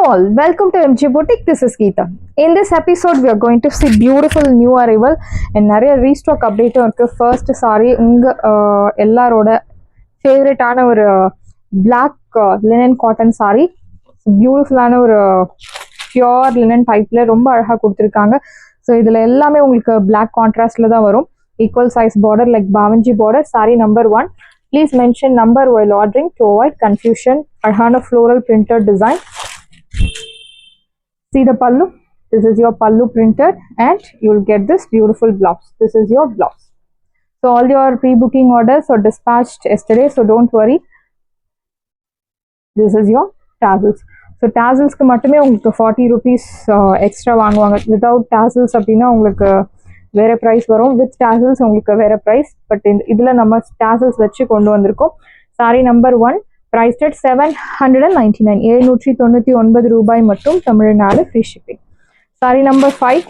all, welcome to MG Boutique. This is Geeta. In this episode, we are going to see beautiful new arrival and நிறைய restock update இருக்கு. First saree உங்க எல்லாரோட favorite ஆன ஒரு black linen cotton saree. Beautiful ஆன ஒரு pure linen typeல ரொம்ப அழகா கொடுத்திருக்காங்க. So இதுல எல்லாமே உங்களுக்கு black contrastல தான் வரும். Equal size border like Bavanji border. Saree number 1. Please mention number while ordering to avoid confusion. Arhana floral printed design. See the pallu. This is your pallu printed and you will get this beautiful blouse. This is your blouse. So all your pre-booking orders are dispatched yesterday, so don't worry. This is your tassels. So tassels ku mattume ungalku 40 rupees extra vaanguvaanga. Without tassels appadina ungalku வேற price வரும். With tassels உங்களுக்கு வேற price. But இதுல நம்ம tassels வச்சு கொண்டு வந்திருக்கோம். Sorry number 1 priced at 799 799 ரூபாய் மட்டும் Tamil Nadu free shipping. Sari number 5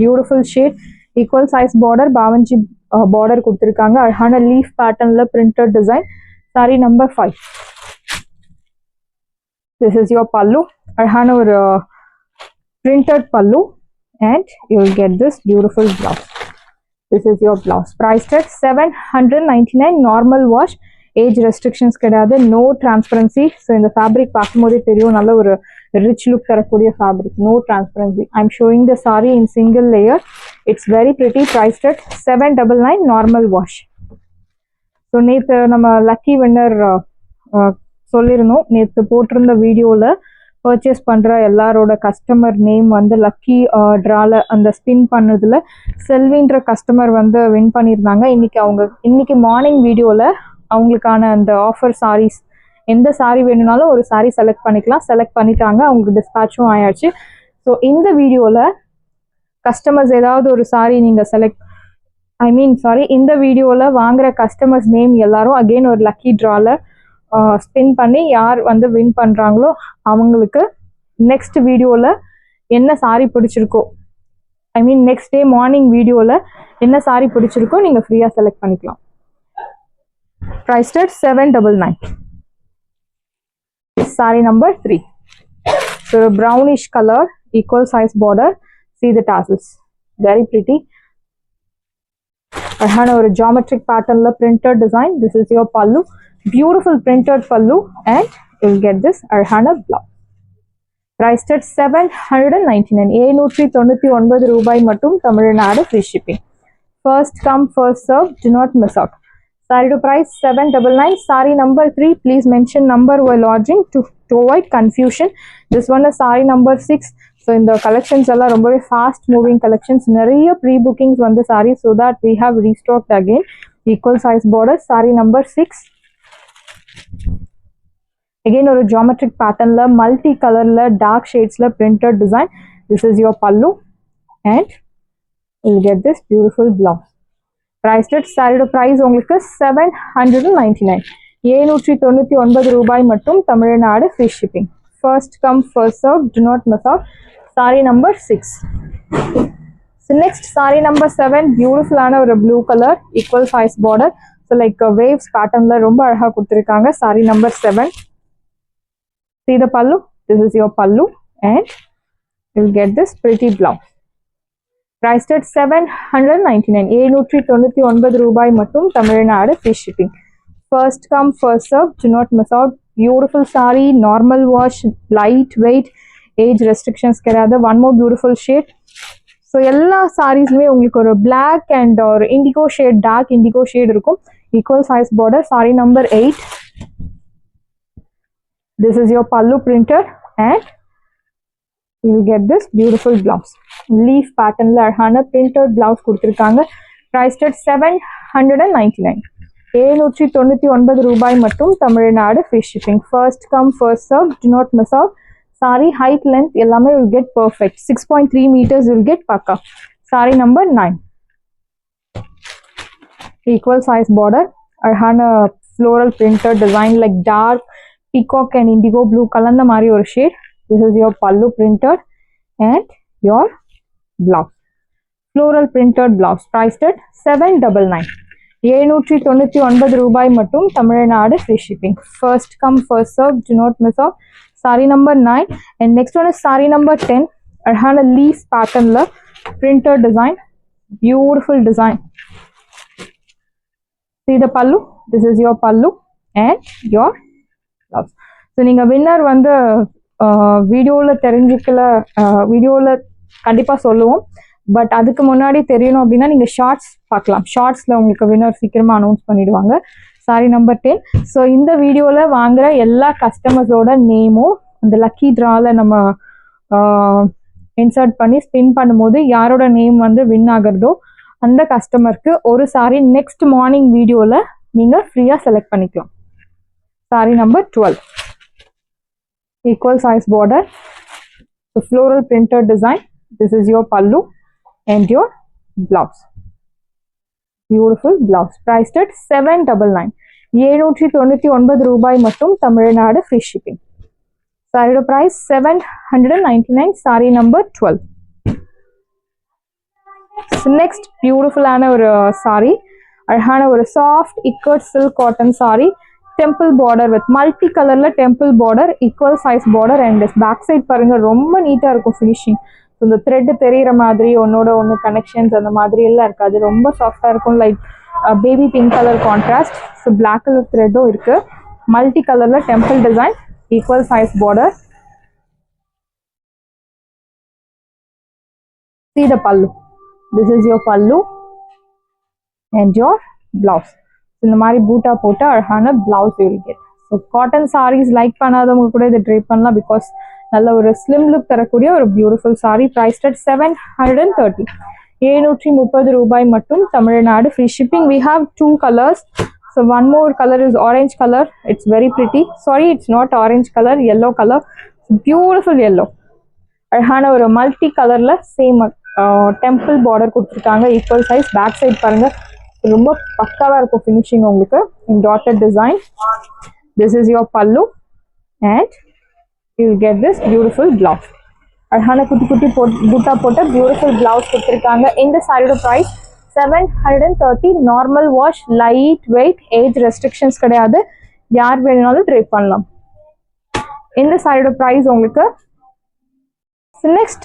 beautiful shade equal size border பாவஞ்சி பார்டர் கொடுத்துருக்காங்க. அழகான லீஃப் பேட்டர்ன்ல printed design. Sari number 5. This is your pallu. அழகான ஒரு printed pallu. And you will get this beautiful blouse. This is your blouse. Priced at 799. Normal wash. Age restrictions கிடையாது. No transparency. So இந்த fabric பார்க்கும்போதே தெரியும் நல்ல ஒரு rich look தரக்கூடிய fabric. No transparency. I'm showing the saree in single layer. It's very pretty. Priced at 799. Normal wash. So நேற்று நம்ம lucky winner சொல்லிருந்தோம். நேற்று போட்டிருந்த வீடியோல பர்ச்சேஸ் பண்ணுற எல்லாரோட கஸ்டமர் நேம் வந்து லக்கி ட்ரால அந்த ஸ்பின் பண்ணதில் செல்வின்ற கஸ்டமர் வந்து வின் பண்ணியிருந்தாங்க. இன்னைக்கு மார்னிங் வீடியோவில் அவங்களுக்கான அந்த ஆஃபர் சாரீஸ் எந்த சாரீ வேணும்னாலும் ஒரு சாரீ செலக்ட் பண்ணிக்கலாம். செலக்ட் பண்ணிட்டாங்க. அவங்களுக்கு டிஸ்பேச்சும் ஆயாச்சு. ஸோ இந்த வீடியோவில் கஸ்டமர்ஸ் ஏதாவது ஒரு சாரீ நீங்கள் இந்த வீடியோவில் வாங்குற கஸ்டமர்ஸ் நேம் எல்லாரும் அகெயின் ஒரு லக்கி ட்ரால ஸ்பின் பண்ணி யார் வந்து வின் பண்ணுறாங்களோ அவங்களுக்கு நெக்ஸ்ட் வீடியோவில் என்ன சாரீ பிடிச்சிருக்கோ நெக்ஸ்ட் டே மார்னிங் வீடியோவில் என்ன சாரீ பிடிச்சிருக்கோ நீங்கள் ஃப்ரீயாக செலக்ட் பண்ணிக்கலாம். Priced at 799. Sari number 3. So brownish colour equal size border. See the tassels. Very pretty. அழகான ஒரு ஜாமெட்ரிக் பேட்டர்ன்ல printed design. This is your pallu. Beautiful printed pallu and you will get this Arhana blouse. Priced at 799. 799 ரூபாய் மட்டும் Tamil Nadu free shipping. First come first serve. Do not miss out. Saree to price 799. Saree number 3. Please mention number while ordering to avoid confusion. This one is saree number 6. So in the collections alla rombave fast moving collections. Nariya pre-bookings vanda saree so that we have restocked again. Equal size border. Saree number 6. Again ஒரு geometric patternல multi colorல dark shadesல printed design. This is your pallu and you will get this beautiful blouse. Priced at saree price உங்களுக்கு 799. 799 ரூபாய் மட்டும் Tamil Nadu free shipping. First come first serve. Do not miss out. Saree number 6. So next saree number 7. Beautiful ஆன ஒரு blue color equal size border. So like waves patternல ரொம்ப அழகா கொடுத்திருக்காங்க. Saree number 7. See the pallu. This is your pallu and you'll get this pretty blouse. Priced at 799. 799 ரூபாய் மட்டும் Tamil Nadu free shipping. First come first serve. Do not miss out. Beautiful saree, normal wash, light weight, age restrictions கிடையாது. One more beautiful shade. So எல்லா சாரீஸ்மே உங்களுக்கு ஒரு black and ஒரு indigo shade dark indigo shade இருக்கும். Equal size border. Sari number 8. This is your pallu printed and you will get this beautiful blouse. Leaf பேட்டர்ன்ல அழகான printed blouse கொடுத்துருக்காங்க. Priced at 799. 799 ரூபாய் மட்டும் Tamil Nadu free shipping. First come first serve. Do not miss out. Saree height length எல்லாமே will get perfect. 6.3 meters will get pakka. Saree number 9. Equal size border. Arhana floral printed design like dark peacock and indigo blue கலந்த மாதிரி ஒரு shade. This is your pallu printed and your blouse. Floral printed blouse. Priced at 799. 799 ரூபாய் மட்டும் Tamil Nadu free shipping. First come first serve. Do not miss out. saree number 9. And next one is saree number 10. அழகான leaf patternல printed design, beautiful design. See the pallu, this is your pallu and your blouse. So நீங்க winner வந்து வீடியோல தெரிஞ்சிக்கல, வீடியோல கண்டிப்பா சொல்லுவோம். But அதுக்கு முன்னாடி தெரியணும் அப்படின்னா நீங்க ஷார்ட்ஸ் பார்க்கலாம். ஷார்ட்ஸ்ல உங்களுக்கு வின்னர் சீக்கிரமா அனௌன்ஸ் பண்ணிடுவாங்க. Sorry number 10. ஸோ இந்த வீடியோல வாங்குற எல்லா கஸ்டமர்ஸோட நேமும் அந்த லக்கி ட்ரால நம்ம இன்சர்ட் பண்ணி ஸ்பின் பண்ணும்போது யாரோட நேம் வந்து வின் ஆகுறதோ அந்த கஸ்டமருக்கு ஒரு சாரி நெக்ஸ்ட் மார்னிங் வீடியோல நீங்க ஃப்ரீயா செலக்ட் பண்ணிக்கலாம். Sorry number 12. Equal size border, so floral printed design. This is your pallu and your blouse. Beautiful blouse. Priced at 799. 799 ரூபாய் மட்டும் Tamil Nadu free shipping. Saree price 799. Saree number 12. So next beautiful ஆன ஒரு saree, அழகான ஒரு soft ikat silk cotton saree, temple border with multi colorல temple border, equal size border and back side பாருங்க ரொம்ப நீட்டா இருக்கும் finishing. இந்த த்ரெட் தெரிகிற மாதிரி ஒன்னோட ஒன்று கனெக்ஷன்ஸ் அந்த மாதிரி எல்லாம் இருக்காது. ரொம்ப சாஃப்டாக இருக்கும். Like baby pink colour contrast. So black colour த்ரெட்டும் இருக்கு. மல்டி கலர்ல temple design, equal size border. See the pallu. This is your pallu and your blouse. இந்த மாதிரி பூட்டா போட்டு அழகான blouse you will get. So cotton saris like பண்ணாதவங்க கூட இதை ட்ரை பண்ணலாம். பிகாஸ் நல்ல ஒரு ஸ்லிம் லுக் தரக்கூடிய ஒரு பியூட்டிஃபுல் சாரி. Priced at 730. 730 ரூபாய் மட்டும் Tamil Nadu free shipping. We have two colors. So one more color is orange color. It's very pretty. Sorry, it's not orange color, yellow color. Beautiful yellow. அழகான ஒரு multi கலர்ல same temple border கொடுத்துருக்காங்க. Equal size. Back side பாருங்க ரொம்ப பக்காவா இருக்கும் finishing உங்களுக்கு. In dotted design. This is your pallu and you will get this beautiful blouse. அழகான குட்டி குட்டி பூட்டா போட்ட பியூட்டிஃபுல் பிளவுஸ் கொடுத்துருக்காங்க. இந்த சாரியோட price 730. Normal wash, light weight, age restrictions கிடையாது. யார் வேணும்னாலும் ட்ரை பண்ணலாம். இந்த சாரியோட ப்ரைஸ் உங்களுக்கு நெக்ஸ்ட்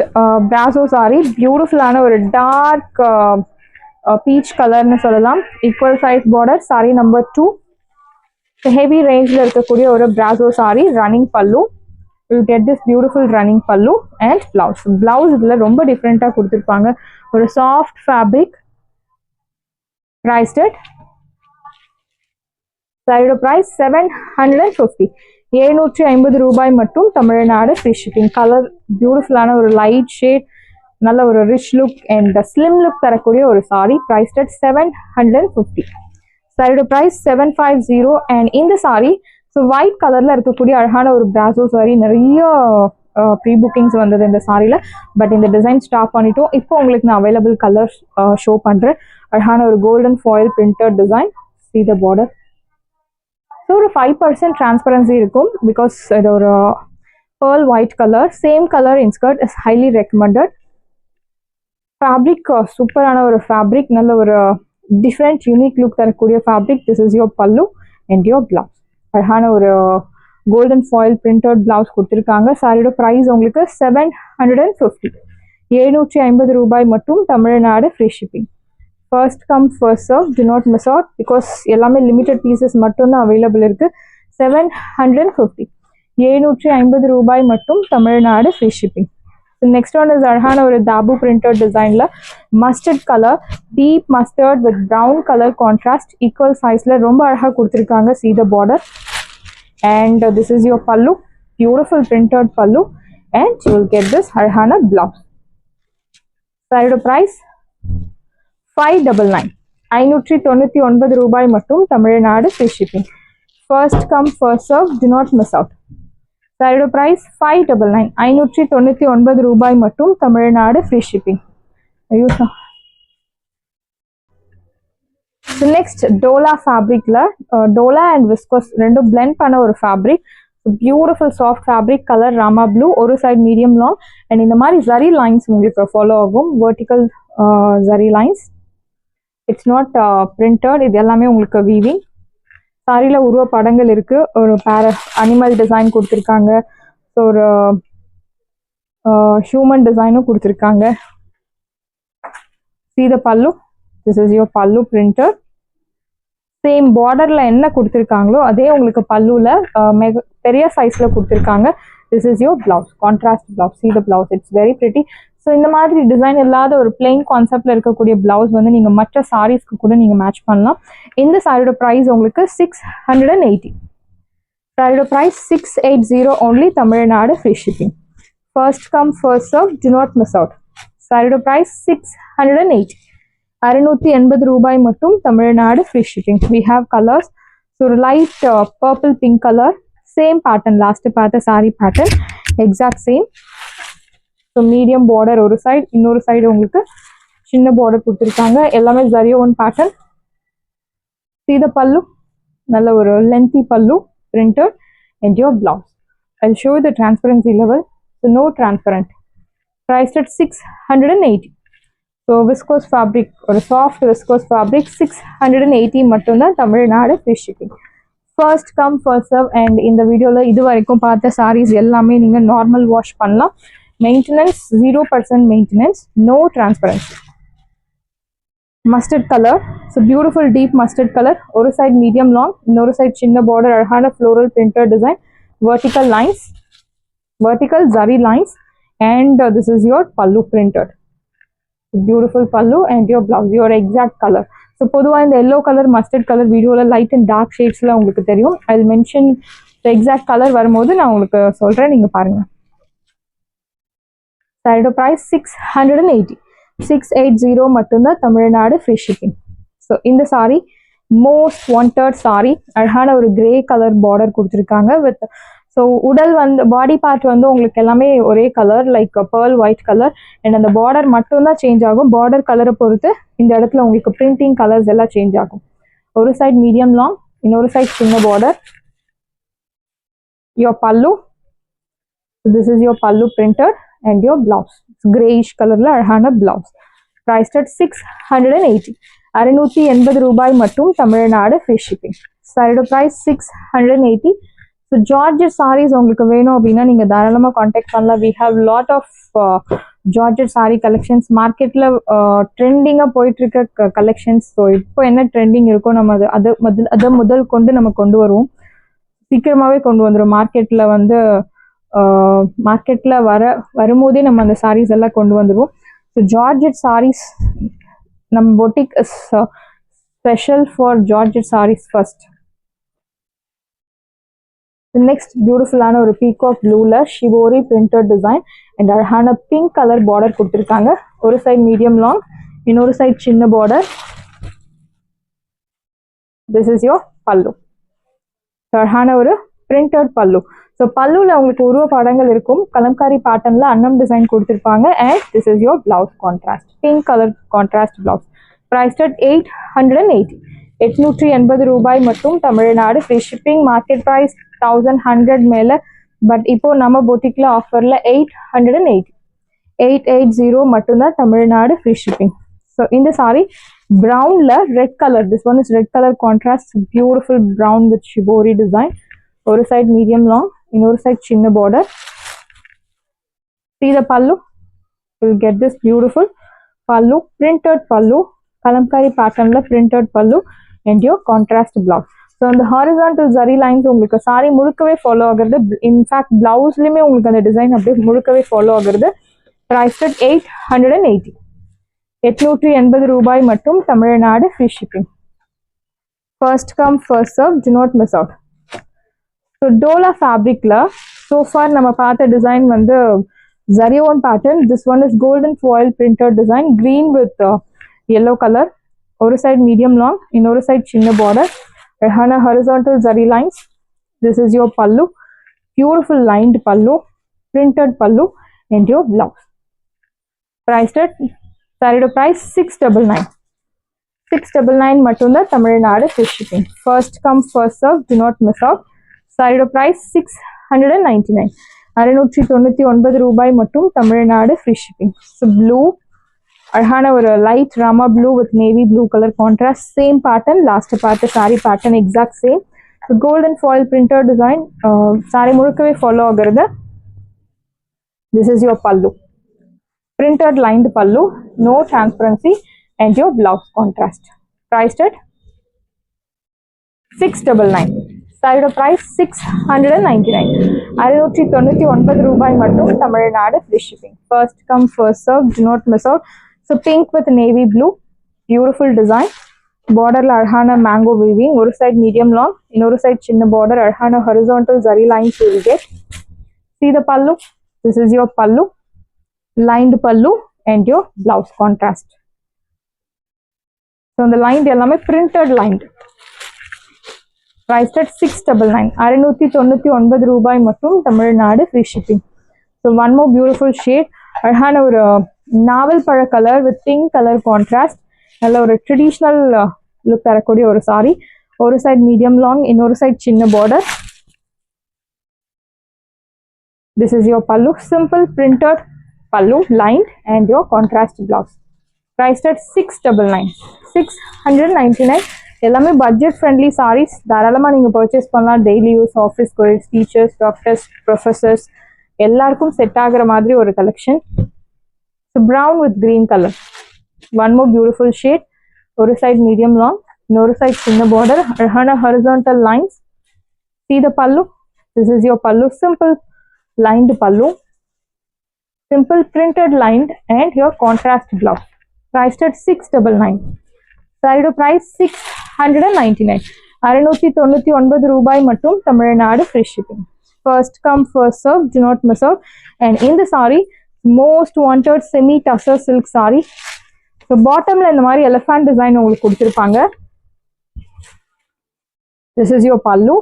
பிராசோ சாரி. பியூட்டிஃபுல்லான ஒரு டார்க் பீச் கலர்னு சொல்லலாம். Equal size border. Sari number 2. Heavy ரேஞ்சில் இருக்கக்கூடிய ஒரு பிராசோ சாரி. ரன்னிங் பல்லு. You get this beautiful running pallu and blouse. Blouse இதுல ரொம்ப டிஃப்ரெண்டா கொடுத்திருப்பாங்க. ஒரு soft fabric. Priced at saree price 750. 750 ரூபாய் மட்டும் தமிழ்நாடு free shipping. கலர் பியூட்டிஃபுல்லான ஒரு லைட் ஷேட், நல்ல ஒரு rich look and slim look தரக்கூடிய ஒரு sorry. Priced at 750. saree price 750. and இந்த சாரி ஸோ ஒயிட் கலர்ல இருக்கக்கூடிய அழகான ஒரு பிராசோ சாரி. நிறைய ப்ரீ புக்கிங்ஸ் வந்தது இந்த சாரியில். பட் இந்த டிசைன் ஸ்டாப் பண்ணிட்டோம். இப்போ உங்களுக்கு நான் அவைலபிள் கலர் ஷோ பண்ணுறேன். அழகான ஒரு golden foil printed design. See the border. So ஒரு 5% டிரான்ஸ்பரன்சி இருக்கும். பிகாஸ் இது ஒரு pearl white color. Same colour in skirt is highly recommended. Fabric சூப்பரான ஒரு ஃபேப்ரிக். நல்ல ஒரு டிஃப்ரெண்ட் யூனிக் லுக் தரக்கூடிய ஃபேப்ரிக். திஸ் இஸ் யோர் பல்லு அண்ட் யோர் பிளவுஸ். அழகான ஒரு கோல்டன் ஃபாயில் பிரிண்டட் பிளவுஸ் கொடுத்துருக்காங்க. சாரியோட ப்ரைஸ் உங்களுக்கு 750. 750 ரூபாய் மட்டும் Tamil Nadu free shipping. First come first serve. Do not miss out. Because எல்லாமே லிமிடெட் பீசஸ் மட்டும்தான் அவைலபிள் இருக்கு. 750. 750 ரூபாய் மட்டும் Tamil Nadu free shipping. Next one is அழகான ஒரு தாபு பிரிண்டட் டிசைன்ல mustard colour, deep mustard with brown colour contrast. Equal சைஸ்ல ரொம்ப அழகா கொடுத்துருக்காங்க. See the border and this is your pallu. Beautiful printed pallu and you will get this அழகான blouse. Saree price 599. 599 ரூபாய் மட்டும் Tamil Nadu free shipping. First come first serve. Do not miss out. சாரியோட price 599. 599 ரூபாய் மட்டும் Tamil Nadu free shipping. Next dola ஃபேப்ரிக்ல dola and viscose ரெண்டும் blend பண்ண ஒரு fabric. Beautiful soft fabric. Colour Rama blue. ஒரு சைட் மீடியம் லாங் அண்ட் இந்த மாதிரி ஜரி லைன்ஸ் உங்களுக்கு ஃபாலோ ஆகும். Vertical zari lines. It's not printed. இது எல்லாமே உங்களுக்கு வீவிங். சாரியில் உருவ படங்கள் இருக்கு. ஒரு அனிமல் டிசைன் கொடுத்துருக்காங்க. ஸோ ஒரு ஹியூமன் டிசைனும் கொடுத்துருக்காங்க. See the pallu. This is your pallu printer. Same பார்டர்ல என்ன கொடுத்துருக்காங்களோ அதே உங்களுக்கு பல்லுல பெரிய சைஸ்ல கொடுத்துருக்காங்க. This is your blouse, contrast blouse. See the blouse, it's very pretty. So இந்த மாதிரி டிசைன் இல்லாத ஒரு பிளெயின் கான்செப்ட்ல இருக்கக்கூடிய பிளவுஸ் வந்து நீங்க மற்ற சாரீஸ்க்கு கூட நீங்க மேட்ச் பண்ணலாம். இந்த சாரியோட ப்ரைஸ் உங்களுக்கு 680. சாரியோட price 680 only, Tamil Nadu free shipping. First come first serve, do not miss out. சாரியோட ப்ரைஸ் 680, 680 ரூபாய் மட்டும், Tamil Nadu free shipping. We have colours. So ஒரு light purple pink colour, same pattern, last பார்த்த sari pattern exact same. So medium border ஒரு side, இன்னொரு side உங்களுக்கு சின்ன border கொடுத்துருக்காங்க. எல்லாமே ஜரியோன் பேட்டர்ன். See the பல்லு, நல்ல ஒரு லென்த்தி பல்லு printed and your blouse. I'll show you the transparency level. So no transparent. Priced at 680. So viscose fabric or soft viscose fabric 680 மட்டும்தான், Tamil Nadu free shipping. First come first serve. And இந்த வீடியோவில் இது வரைக்கும் பார்த்த சாரீஸ் எல்லாமே நீங்கள் நார்மல் வாஷ் பண்ணலாம். Maintenance 0% maintenance, no transparency. Mustard colour. So beautiful deep mustard colour. ஒரு சைட் மீடியம் லாங், இன்னொரு சைட் சின்ன பார்டர், அழகான floral printer design, vertical lines, vertical zari lines, and this is your pallu printed. Beautiful pallu and your blouse, your exact color. So பொதுவாக இந்த yellow colour mustard colour வீடியோவில் light and dark ஷேட்ஸில் உங்களுக்கு தெரியும். I will mention the exact colour வரும்போது நான் உங்களுக்கு சொல்கிறேன், நீங்கள் பாருங்கள். சாரியோட ப்ரைஸ் 680, 680 மட்டும்தான், தமிழ்நாடு ஃப்ரீ ஷிப்பிங். ஸோ இந்த சாரி மோஸ்ட் வாண்டட் சாரி. அழகான ஒரு கிரே கலர் பார்டர் கொடுத்துருக்காங்க வித். ஸோ உடல் வந்து பாடி பார்ட் வந்து உங்களுக்கு எல்லாமே ஒரே colour, like pearl white colour. And அந்த பார்டர் மட்டும்தான் சேஞ்ச் ஆகும். பார்டர் கலரை பொறுத்து இந்த இடத்துல உங்களுக்கு பிரிண்டிங் கலர்ஸ் எல்லாம் சேஞ்ச் ஆகும். ஒரு சைட் மீடியம் லாங், இன்னொரு சைட் சின்ன பார்டர். யோர் பல்லு, this is your pallu printed and your blouse. It's grayish கலர்ல அழகான blouse. Priced at 680, 680 ரூபாய் மட்டும், தமிழ்நாடு ஃப்ரீ ஷிப்பிங். சாரியோட ப்ரைஸ் 680. ஸோ ஜார்ஜெட் சாரீஸ் உங்களுக்கு வேணும் அப்படின்னா நீங்கள் தாராளமாக காண்டாக்ட் பண்ணலாம். We have lot of georgette sari collections மார்க்கெட்டில் ட்ரெண்டிங்காக போயிட்டு இருக்க கலெக்ஷன்ஸ். ஸோ இப்போ என்ன ட்ரெண்டிங் இருக்கோ நம்ம அதை முதல் கொண்டு நம்ம கொண்டு வருவோம். சீக்கிரமாகவே கொண்டு வந்துடும். மார்க்கெட்டில் வந்து மார்க்கெட்டில் வரும்போதே நம்ம அந்த சாரீஸ் எல்லாம் கொண்டு வந்துடுவோம். ஸோ ஜார்ஜெட் சாரீஸ் நம்ம boutique is special for georgette saris first. Next பியூட்டிஃபுல்லான ஒரு பீகாக் ப்ளூவில் ஷிவோரி பிரிண்டட் டிசைன் அண்ட் அழகான பிங்க் கலர் பார்டர் கொடுத்துருக்காங்க. ஒரு சைட் மீடியம் லாங், இன்னொரு சைட் சின்ன border. This is your pallu. அழகான ஒரு பிரிண்டட் பல்லு. ஸோ பல்லுவில் உங்களுக்கு உருவ படங்கள் இருக்கும். கலம்காரி பேட்டர்னில் அன்னம் டிசைன் கொடுத்துருப்பாங்க. And this is your blouse contrast, pink colour contrast blouse. Priced at 880, 880 ரூபாய் மட்டும், Tamil Nadu free shipping. Market price 1100 மேலே. பட் இப்போ நம்ம பொட்டிக்கில் ஆஃபரில் 880, 880 மட்டும்தான், தமிழ்நாடு ஃப்ரீ ஷிப்பிங். ஸோ இந்த சாரி ப்ரௌனில் red colour. This one is red colour contrast, beautiful brown with shibori design. ஒரு சைட் மீடியம் லாங், இன்னொரு சைட் சின்ன border. See the pallu, you will get this beautiful pallu, printed pallu, kalamkari pattern la printed pallu and your contrast blouse. So on the horizontal zari lines உங்களுக்கு sorry முழுக்கவே follow ஆகுறது. In fact பிளவுஸ்லயுமே உங்களுக்கு அந்த design அப்படியே முழுக்கவே follow ஆகுறது. Priced at 880, 880 ரூபாய் மட்டும், Tamil Nadu free shipping. First come first serve, do not miss out. So dola ஃபேப்ரிக்ல சோஃபார் நம்ம பார்த்த டிசைன் வந்து ஜரியோன் pattern. This one is golden foil printed design, green with yellow colour. ஒரு சைட் மீடியம் லாங், இன்னொரு சைட் சின்ன பார்டர். அழகான horizontal zari lines. This is your pallu, beautiful lined pallu, printed pallu and your blouse. Priced at சாரியோட price 699, 699 மட்டும்தான், Tamil Nadu free shipping. First come first serve, do not miss out. சாரியோட price 699, 699 ரூபாய் மட்டும், Tamil Nadu free shipping. So blue, அழகான ஒரு light Rama blue with navy blue colour contrast. Same pattern, last பார்த்த sari pattern exact same. So golden foil printed design. Sari முழுக்கவே follow ஆகுறது. This is your pallu. Printed lined pallu, no transparency, and your blouse contrast. Priced at 699. Side of price 699. 699 ரூபாய் மட்டும் Tamil Nadu free shipping. First come first serve, do not miss out. So pink with navy blue, beautiful design. Border la அழகான mango weaving, ஒரு side medium long, இன்னொரு side சின்ன border, அழகான horizontal zari lines you will get. See the pallu. This is your pallu, lined pallu and your blouse contrast. So the lined எல்லாமே printed lined. Priced at 699. 699 ரூபாய் மட்டும் Tamil Nadu free shipping. So one more beautiful shade. அழகான ஒரு நாவல் பழ colour with pink color contrast. நல்ல ஒரு traditional look தரக்கூடிய ஒரு சாரி. ஒரு சைடு மீடியம் லாங், இன்னொரு சைடு சின்ன border. This is your pallu. Simple printed pallu, lined and your contrast blouse. Priced at 699. 699. எல்லாமே பட்ஜெட் ஃப்ரெண்ட்லி சாரீஸ். தாராளமாக நீங்கள் பர்ச்சேஸ் பண்ணலாம். Daily use, office chores, teachers, doctors, professors எல்லாருக்கும் செட் ஆகிற மாதிரி ஒரு collection. So brown with green colour. One more beautiful shade. ஒரு side medium long, இன்னொரு சைட் சின்ன பார்டர், அழகான horizontal lines. See the pallu. This is your pallu. Simple lined pallu. Simple printed lined and your contrast blouse. Priced at 699. Side price 699. 699 ரூபாய் மட்டும் Tamil Nadu free shipping. First come first serve, do not miss out. And in the saree, most wanted semi tussar silk saree. So bottomல இந்த மாதிரி elephant design உங்களுக்கு கொடுத்திருப்பாங்க. This is your pallu.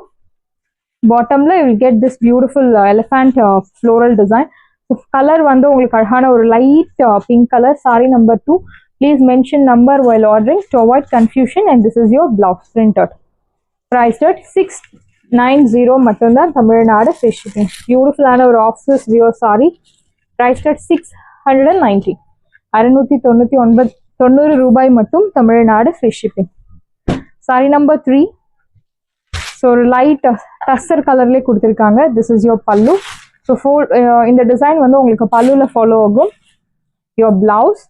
Bottomல you will get this beautiful elephant floral design. So color வந்து உங்களுக்கு அழகான ஒரு light pink color. Saree number 2. Please mention number while ordering to avoid confusion. And this is your blouse printed. Priced at 690 மட்டும்தான் Tamil Nadu free shipping. Beautiful ஆன ஒரு office wear saree. Priced at 690. 699 ரூபாய் மட்டும் Tamil Nadu free shipping. Saree number 3. So ஒரு light tussar கலர்லேயே கொடுத்துருக்காங்க. This is your pallu. So இந்த design வந்து உங்களுக்கு பல்லுல ஃபாலோ ஆகும். Your blouse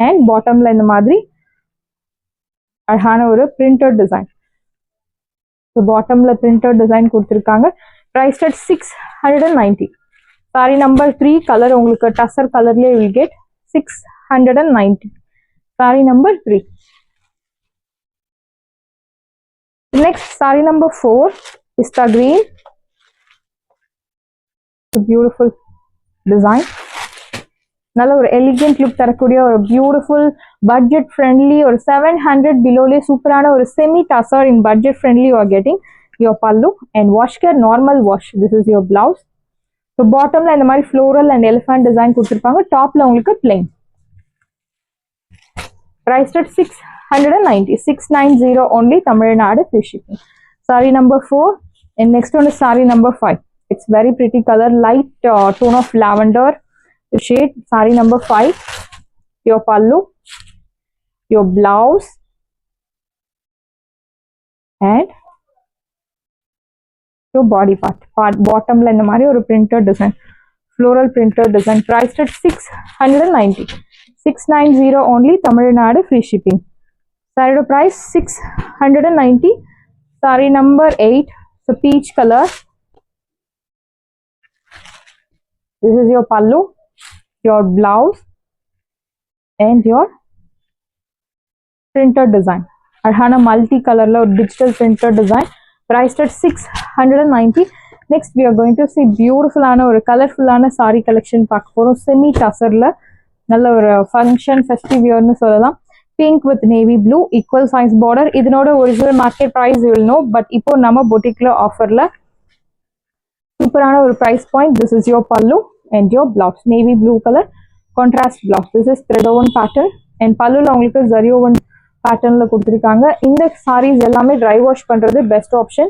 and bottomல இந்த மாதிரி அழகான ஒரு printed design. So bottomல printed design கொடுத்திருக்காங்க. Priced at 690. Saree number 3 colour உங்களுக்கு tussar கலர்லயே will get 690. Saree number 3. Next saree number 4 pista green. A beautiful design. நல்ல ஒரு எலிகென்ட் லுக் தரக்கூடிய ஒரு பியூட்டிஃபுல் பட்ஜெட் ஃப்ரெண்ட்லி ஒரு 700 பிலோலே சூப்பரான ஒரு semi tussar in budget friendly you are getting your pallu and wash care normal wash. This is your blouse. So பாட்டம்ல இந்த மாதிரி ஃப்ளோரல் அண்ட் எலிஃபண்ட் டிசைன் கொடுத்துருப்பாங்க. டாப்ல உங்களுக்கு பிளெயின். Priced at 690. 690 only தமிழ்நாடு free shipping. Saree number 4 and next one is saree number 5. It's very pretty color, light tone of lavender shade. Saree number 5. Your pallu, your blouse and your body part. Bottom la indha mari oru printed design, floral printed design. Priced at 690. 690 only Tamil Nadu free shipping. Saree price 690. Saree number 8. So peach color. This is your pallu, your blouse and your printed design. Arhana multi color la digital printed design. Priced at 690. Next we are going to see beautiful ana or colorful ana saree collection paak porom. Semi tussar la nalla or function festive wear nu sollalam. Pink with navy blue, equal size border. Idinoda original market price you will know, but ipo nama boutique la offer la super ana or price point. This is your pallu and your blouse, navy blue color contrast blouse. This is thread woven pattern and pallu la ungalku zari woven pattern la kuduthirukanga. Inda sarees ellame dry wash pandrathu best option.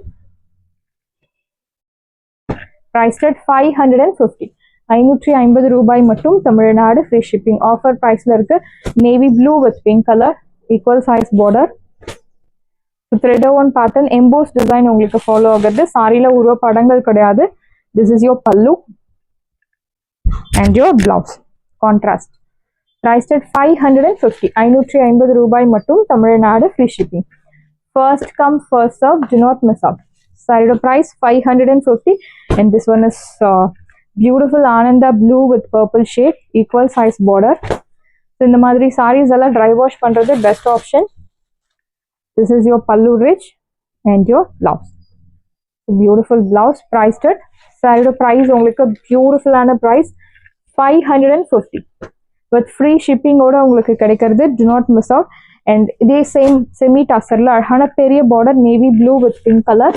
Priced at 550. 550 ரூபாய் மட்டும் Tamil Nadu free shipping. Offer priceல இருக்கு. Navy blue with pink color, equal size border. Thread woven pattern, embossed design உங்களுக்கு follow ஆகுது. சாரில உருவ படங்கள் கிடையாது. This is your pallu. and your blouse. Contrast. Priced at 550. 550 ரூபாய் மட்டும் Tamil Nadu free shipping. First come first serve, do not miss out. Saree price 550 and this one is beautiful Ananda blue with purple shade, equal size border. So இந்த மாதிரி sarees எல்லாம் dry wash பண்றது best option. This is your pallu rich and your blouse. Beautiful blouse priced at saree price உங்களுக்கு beautiful ஆன price 550 with free shipping ஓட உங்களுக்கு கிடைக்கிறது. Do not miss out. And இதே same semi tasserல அழகான பெரிய border navy blue with pink color,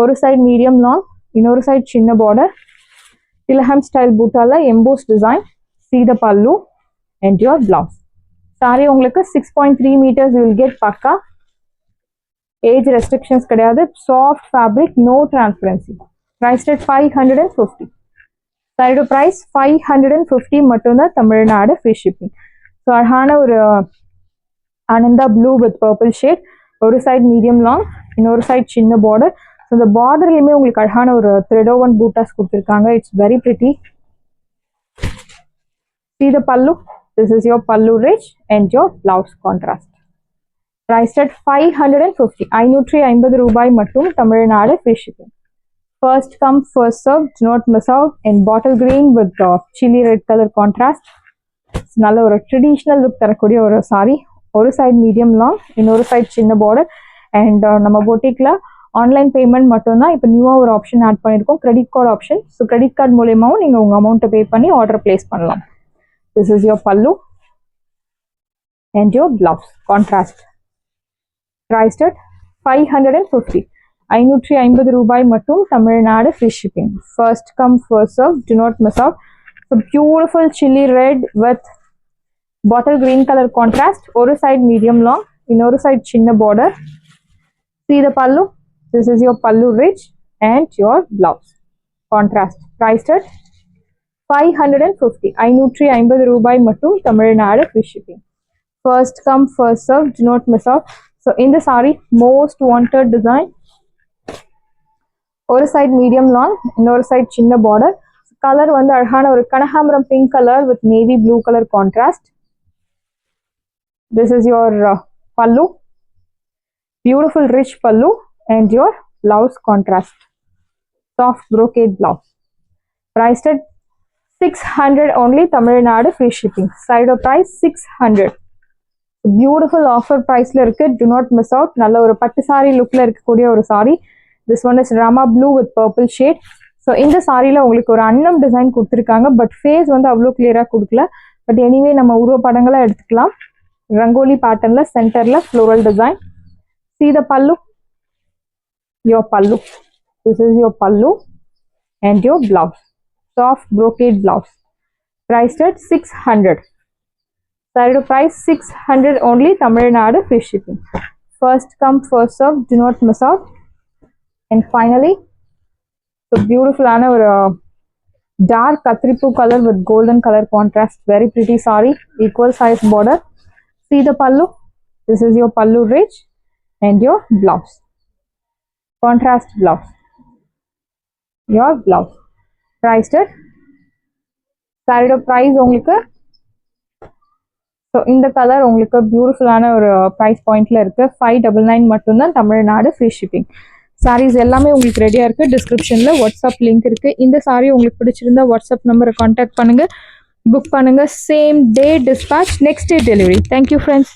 ஒரு side medium long, இன்னொரு side சின்ன border, Tilham style bootaல embossed design. See the pallu and your blouse. saree உங்களுக்கு 6.3 meters you will get pakka. Age restrictions கிடையாது. Soft fabric, no transparency. Priced at 550. Saree price 550 மட்டும்தான் Tamil Nadu free shipping. So அழகான ஒரு Ananda blue with purple shade, ஒரு side medium long, இன்னொரு side சின்ன border. So the borderலயுமே உங்களுக்கு அழகான ஒரு thread woven bootas கொடுத்திருக்காங்க. It's very pretty. See the pallu. This is your pallu rich and your blouse contrast. Priced at 550. 550 ரூபாய் மட்டும் Tamil Nadu free shipping. First come first serve, do not miss out. In bottle green with chili red color contrast. நல்ல ஒரு traditional look தரக்கூடிய ஒரு sorry. ஒரு side medium long, இன்னொரு side சின்ன border. And நம்ம பொட்டிக்ல ஆன்லைன் பேமெண்ட் மட்டும்தான் இப்போ நியூவாக ஒரு ஆப்ஷன் ஆட் பண்ணியிருக்கோம், credit card option. So credit card மூலியமாகவும் நீங்கள் உங்கள் அமௌண்ட்டை பே பண்ணி ஆர்டர் பிளேஸ் பண்ணலாம். திஸ் இஸ் யோர் பல்லு and your blouse contrast. Priced at 550. 550 ரூபாய் மட்டும் Tamil Nadu free shipping. First come first serve, do not miss out. So beautiful chili red with bottle green color contrast. ஒரு side medium long, இன்னொரு side சின்ன border. See the pallu. This is your pallu rich and your blouse contrast. Priced at 550. 550 ரூபாய் மட்டும் Tamil Nadu free shipping. First come first serve, do not miss out. So in the saree, most wanted design. ஒரு side medium long, இன்னொரு side சின்ன border. Color வந்து அழகான ஒரு கனகாம்பரம் pink color with navy blue color contrast. This is your pallu. Beautiful rich pallu and your blouse contrast. Soft brocade blouse. Priced at 600 only, Tamil Nadu free shipping. Side of price 600. Beautiful offer price la irukku. Do not miss out. Nalla oru pattu saree look la irukkudiya oru saree. This one is Rama blue with purple shade. So இந்த சாரியில உங்களுக்கு ஒரு அன்னம் design கொடுத்துருக்காங்க, but face வந்து அவ்வளோ கிளியரா கொடுக்கல. But anyway நம்ம உருவ படங்களா எடுத்துக்கலாம். ரங்கோலி பேட்டர்ன்ல சென்டர்ல floral design. See the pallu. Your pallu. This is your pallu and your blouse. Soft brocade blouse. Priced at 600. Saree price 600 only, Tamil Nadu free shipping. First come first serve, do not miss out. And finally, so beautiful ana or dark katripu color with golden color contrast. Very pretty saree, equal size border. See the pallu. This is your pallu rich and your blouse. Contrast blouse. Your blouse. Priced at saree price உங்களுக்கு. So இந்த colour உங்களுக்கு பியூட்டிஃபுல்லான ஒரு price pointல இருக்கு. 599 மட்டும்தான் Tamil Nadu free shipping. Saris எல்லாமே உங்களுக்கு ரெடியா இருக்கு. டிஸ்கிரிப்ஷன்ல வாட்ஸ்அப் லிங்க் இருக்கு. இந்த சாரி உங்களுக்கு பிடிச்சிருந்தா வாட்ஸ்அப் நம்பரை கான்டாக்ட் பண்ணுங்க, புக் பண்ணுங்க. Same day dispatch, next day delivery. Thank you friends.